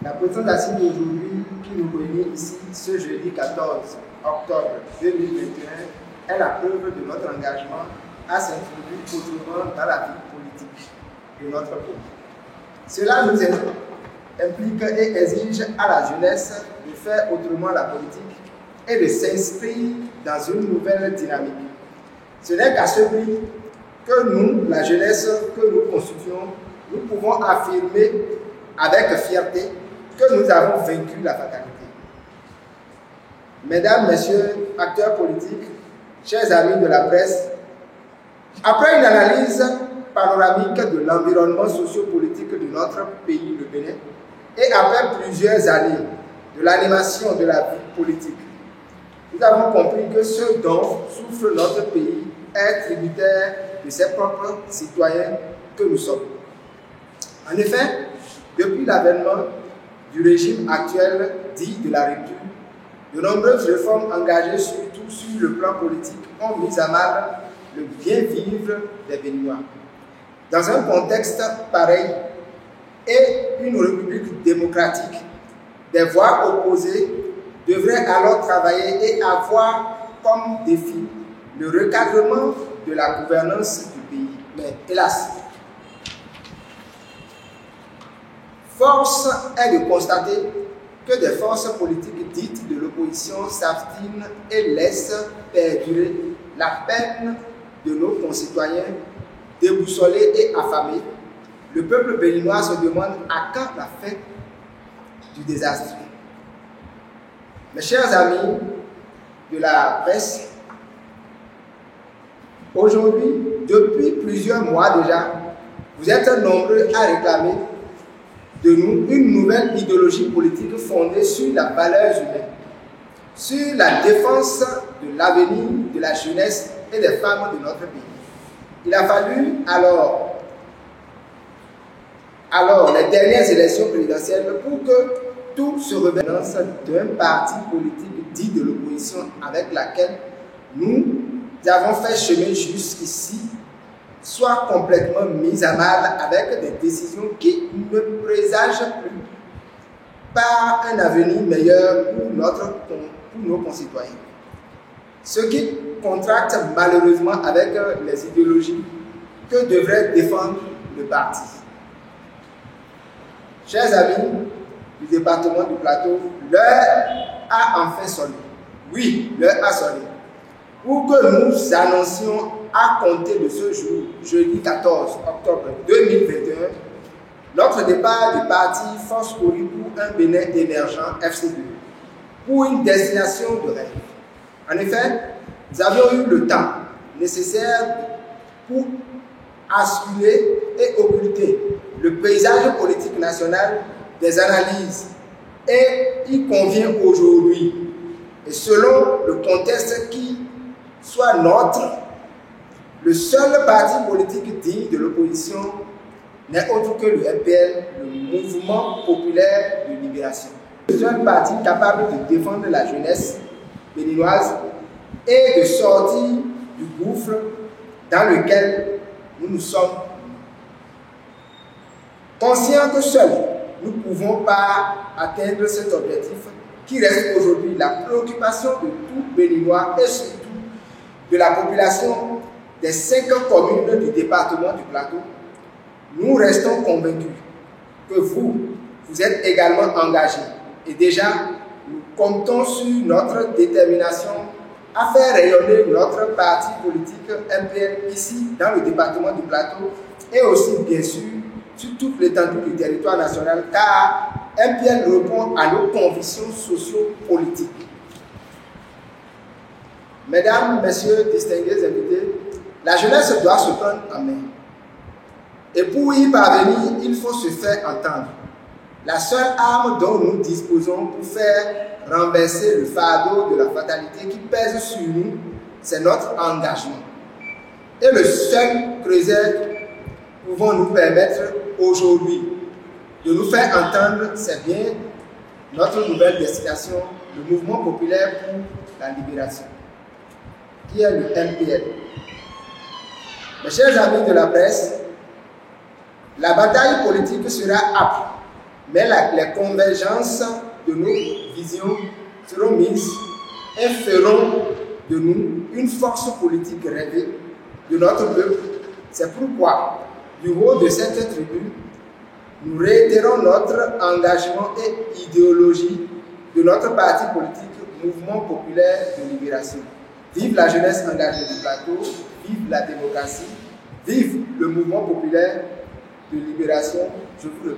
La présidente assignée aujourd'hui, qui nous réunit ici ce jeudi 14 octobre 2021, est la preuve de notre engagement à s'introduire autrement dans la vie politique de notre pays. Cela nous implique et exige à la jeunesse de faire autrement la politique et de s'inscrire dans une nouvelle dynamique. Ce n'est qu'à ce prix que nous, la jeunesse que nous constituons, nous pouvons affirmer avec fierté que nous avons vaincu la fatalité. Mesdames, Messieurs, acteurs politiques, chers amis de la presse, après une analyse panoramique de l'environnement socio-politique de notre pays, le Bénin, et après plusieurs années de l'animation de la vie politique, nous avons compris que ce dont souffre notre pays est tributaire de ses propres citoyens que nous sommes. En effet, depuis l'avènement du régime actuel dit de la rupture, de nombreuses réformes engagées surtout sur le plan politique ont mis à mal le bien-vivre des Béninois. Dans un contexte pareil et une république démocratique, des voix opposées devraient alors travailler et avoir comme défi le recadrement de la gouvernance du pays. Mais hélas, force est de constater que des forces politiques dites de l'opposition s'abstinent et laissent perdurer la peine de nos concitoyens déboussolés et affamés. Le peuple béninois se demande à quand la fin du désastre. Mes chers amis de la presse, aujourd'hui, depuis plusieurs mois déjà, vous êtes nombreux à réclamer de nous une nouvelle idéologie politique fondée sur la valeur humaine, sur la défense de l'avenir de la jeunesse et des femmes de notre pays. Il a fallu alors les dernières élections présidentielles pour que tout se revenance d'un parti politique dit de l'opposition avec laquelle nous avons fait chemin jusqu'ici soit complètement mis à mal avec des décisions qui ne présagent plus par un avenir meilleur pour nos concitoyens. Ce qui contracte malheureusement avec les idéologies que devrait défendre le parti. Chers amis du département du Plateau, l'heure a enfin sonné. Oui, l'heure a sonné. Pour que nous annoncions à compter de ce jour, jeudi 14 octobre 2021, notre départ du parti Force Cori pour un Bénin émergent FCB, pour une destination de rêve. En effet, nous avions eu le temps nécessaire pour assurer et occulter le paysage politique national des analyses et il convient aujourd'hui, et selon le contexte qui soit nôtre, le seul parti politique digne de l'opposition n'est autre que le MPL, le Mouvement Populaire de Libération. Le seul parti capable de défendre la jeunesse béninoise et de sortir du gouffre dans lequel nous nous sommes. Conscients que seuls nous ne pouvons pas atteindre cet objectif qui reste aujourd'hui la préoccupation de tout Béninois et surtout de la population des 5 communes du département du Plateau, nous restons convaincus que vous êtes également engagés et déjà nous comptons sur notre détermination à faire rayonner notre parti politique MPL ici dans le département du Plateau et aussi bien sûr sur toute l'étendue du territoire national car MPL répond à nos convictions socio-politiques. Mesdames, Messieurs, distingués invités, la jeunesse doit se prendre en main. Et pour y parvenir, il faut se faire entendre. La seule arme dont nous disposons pour faire renverser le fardeau de la fatalité qui pèse sur nous, c'est notre engagement. Et le seul creuset pouvant nous permettre aujourd'hui de nous faire entendre, c'est bien notre nouvelle destination, le Mouvement Populaire pour la Libération, qui est le MPL. Mes chers amis de la presse, la bataille politique sera âpre, mais les convergences de nos visions seront mises et feront de nous une force politique rêvée de notre peuple. C'est pourquoi, du haut de cette tribune, nous réitérons notre engagement et idéologie de notre parti politique, Mouvement populaire de libération. Vive la jeunesse engagée du plateau, vive la démocratie, vive le mouvement populaire de libération. Je vous